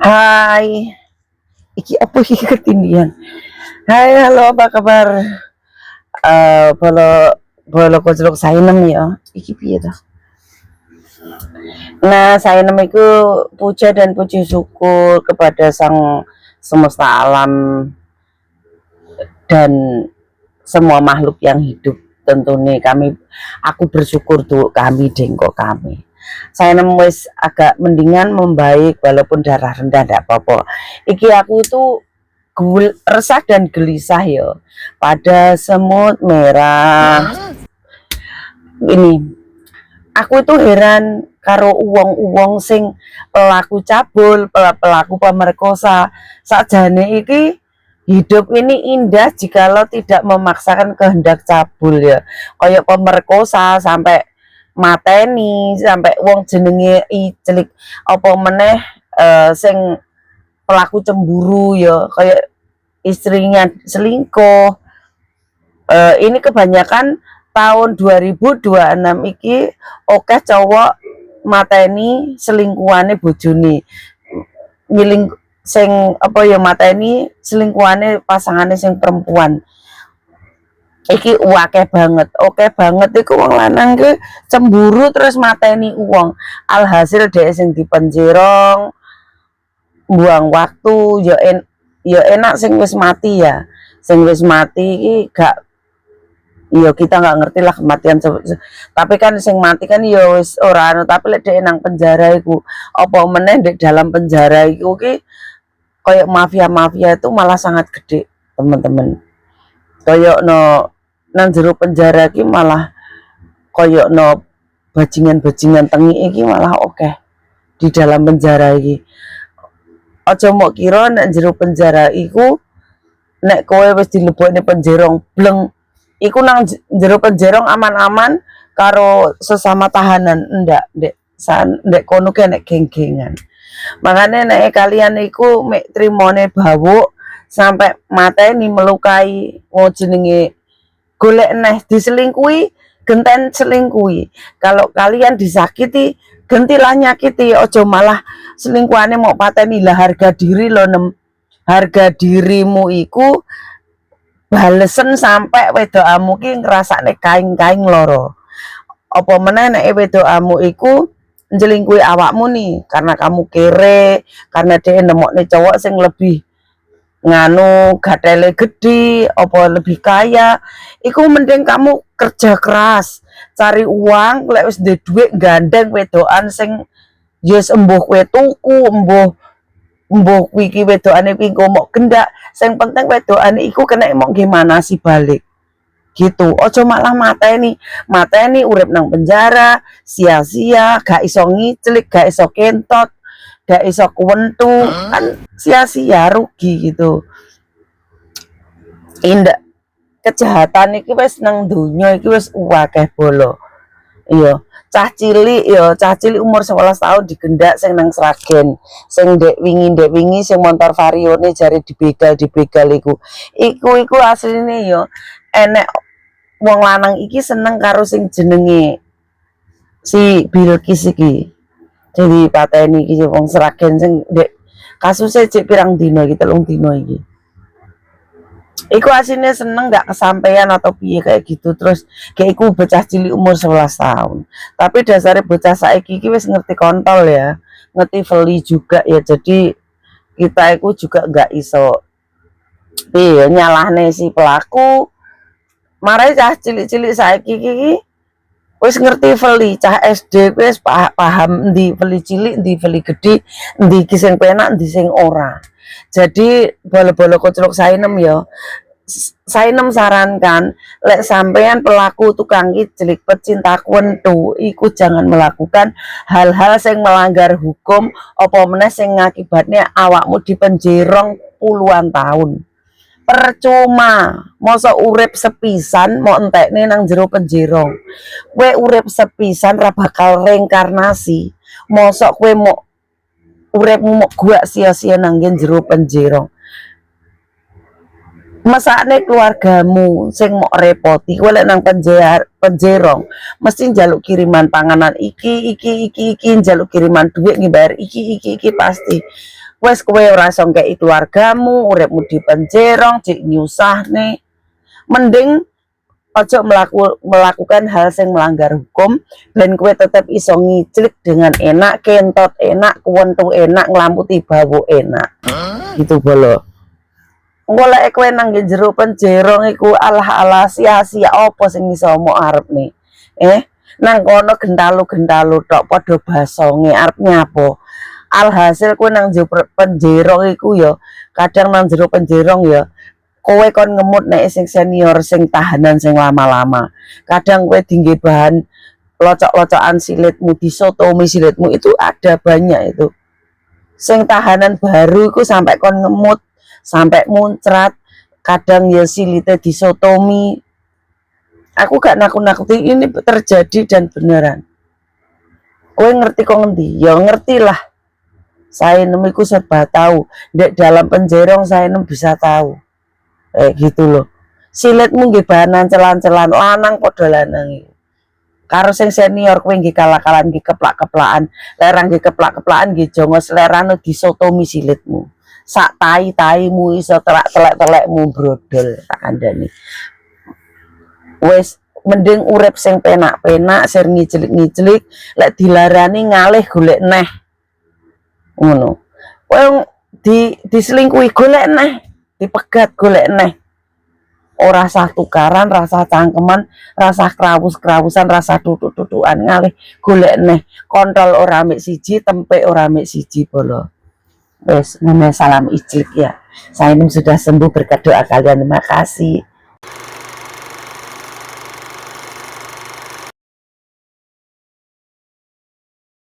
Hai, iki apa iki ketindian? Hai, halo, apa kabar? Bolo bolo koclok sainem ya. Iki piye to? Nah, sainem iku puja dan puji syukur kepada Sang Semesta Alam dan semua makhluk yang hidup. Tentu nih aku bersyukur tuh kami dengko kami. Saya nemu wis agak mendingan membaik walaupun darah rendah ndak apa-apa. Iki aku itu resah dan gelisah ya pada semut merah ini. Aku itu heran karo uwong-uwong sing pelaku cabul, pelaku pemerkosa. Sakjane iki hidup ini indah jikalau tidak memaksakan kehendak cabul ya. Kayak pemerkosa sampai mateni, sampai wong jenenge celik apa meneh sing pelaku cemburu ya, kayak istrinya selingkuh. Ini kebanyakan tahun 2026 iki oke cowok mateni selingkuhane bojone, ngiling sing apa ya mateni selingkuhane pasangane sing perempuan. Iki oke banget iku wong lanang ke cemburu terus mateni uang, alhasil dhek sing dipenjerong buang waktu ya enak sing wis mati ya, sing wis mati iki gak. Iya kita nggak ngerti lah kematian, tapi kan sing mati kan ya wis ora anu, tapi lek dhek nang penjara iku apa meneh di dalam penjara iku ki kayak mafia-mafia itu malah sangat gede teman-teman. Kayak no nang jero penjara ki malah kayak no bajingan-bajingan tengi iki malah oke di dalam penjara iki. Aja mok kira nang jero penjara iku nek kowe wis dilebokne penjerong bleng iku nang jero penjerong aman-aman karo sesama tahanan, ndak ndek kono ki nek geng-gengan. Makanya nek kalian iku mek trimone bawuk sampai mateni melukai jenenge golek neh diselingkuhi, genten selingkuhi. Kalau kalian disakiti gentilah nyakiti, ojo malah selingkuhane mau pateni lah. Harga diri lo harga dirimu iku balesen sampai wedokamu ki ngrasakne kaing-kaing loro. Apa meneh nek wedokamu iku njelingkuhi awakmu nih karena kamu kere, karena dia nemokne cowok sing lebih nganu gatele gede, apa lebih kaya. Iku mending kamu kerja keras, cari uang, lek wis duwe dhuwit gandeng wedokan sing yes embuh kowe tuku, embuh embuh iki wedokane kuwi mok gendak, sing penting wedokane iku kena mok gimana sih balik gitu. Ojo malah mateni urip nang penjara sia-sia, gak iso ngiclik, gak iso kentot, gak iso kuwentu, kan sia-sia rugi gitu. Indah kejahatan iki wis nang donya iki wis akeh bolo. Iya, cah cilik umur 11 tahun digendak sing nang Sragen. Sing dek wingi sing motor varione jare dibegal iku. Iku asline ya enek wong lanang iki seneng karo sing jenenge si Bilkis iki. Jadi pateni iki wong Sragen sing dek kasusnya cek pirang dino iki, 3 dino iki. Iku aslinya seneng gak kesampaian atau piye kayak gitu, terus kayak iku bocah cilik umur 11 tahun. Tapi dasarnya bocah saiki iki wis ngerti kontol ya, ngerti veli juga ya. Jadi kita iku juga gak iso piye nyalahne si pelaku. Marai cah cilik-cilik saiki iki wis ngerti veli, cah SD wis paham endi veli cilik, endi veli gede, endi iki sing penak, endi sing ora. Jadi bolo-bolo koclok sainem ya. Sainem sarankan lek sampean pelaku tukang kiclik pecinta kuentu iku jangan melakukan hal-hal sing melanggar hukum, apa meneh sing ngakibatnya awakmu dipenjerong puluhan tahun. Percuma masa urip sepisan mau entekne nang jero penjerong. Kowe urip sepisan ra bakal reinkarnasi, mosok kowe mau uripmu mau gua sia-sia nang jero penjerong. Masakne keluargamu sing mau repoti, kowe lek nang penjerong mesti njaluk kiriman panganan iki njaluk kiriman duit ngibayar iki pasti. Wes kowe ora iso ngkei keluargamu, uripmu dipenjerong, cik nyusahne. Mending ojo melakukan hal yang melanggar hukum dan kowe tetap iso ngiclik dengan enak, kentot enak, kuwentu enak, nglamputi bawu enak. Gitu bolo. Golek kowe nang jero penjerong iku alah-alah sia-sia apa sing iso omong arep nih. Nang kono gentalu-gentalu tok padha basonge arep nyapo. Alhasil kowe nang jero penjerong iku ya kadang nang jero penjerong ya kowe kon ngemut nek sing senior sing tahanan sing lama-lama. Kadang kowe tinggi bahan locok-locokan silitmu, disotomi silitmu itu ada banyak itu. Sing tahanan baru iku sampai kon ngemut, sampai muncrat, kadang ya silite disotomi. Aku gak nakut-nakuti, ini terjadi dan beneran. Kowe ngerti kok ngendi? Ya ngerti lah. Saya nemiku serba tahu. Dek dalam penjerong saya bisa tahu. Gitu loh. Silitmu nggih bahanan celan-celan lanang padha lanang iki. Karo sing senior kowe nggih kalah-kalan nggih keplak-keplakan, lerang nggih keplak-keplakan nggih jongo selerane disotomi silitmu. Sak tai-taimu iso telek-telekmu brodol tak kandhani. Wes mending urip sing penak-penak, sing ngiclik-ngiclik, lek dilarani ngalih golek neh. Ngono. Kowe diselingkuhi golek neh, dipegat golek neh. Ora sah tukaran, rasa cangkeman, rasa krawus-krawusan, rasa tutuk-tutukan ngalih golek neh. Kontol ora mik siji, tempe ora mik siji bolo. Wes, namanya salam iclik ya. Saya ini sudah sembuh berkat doa kalian. Terima kasih.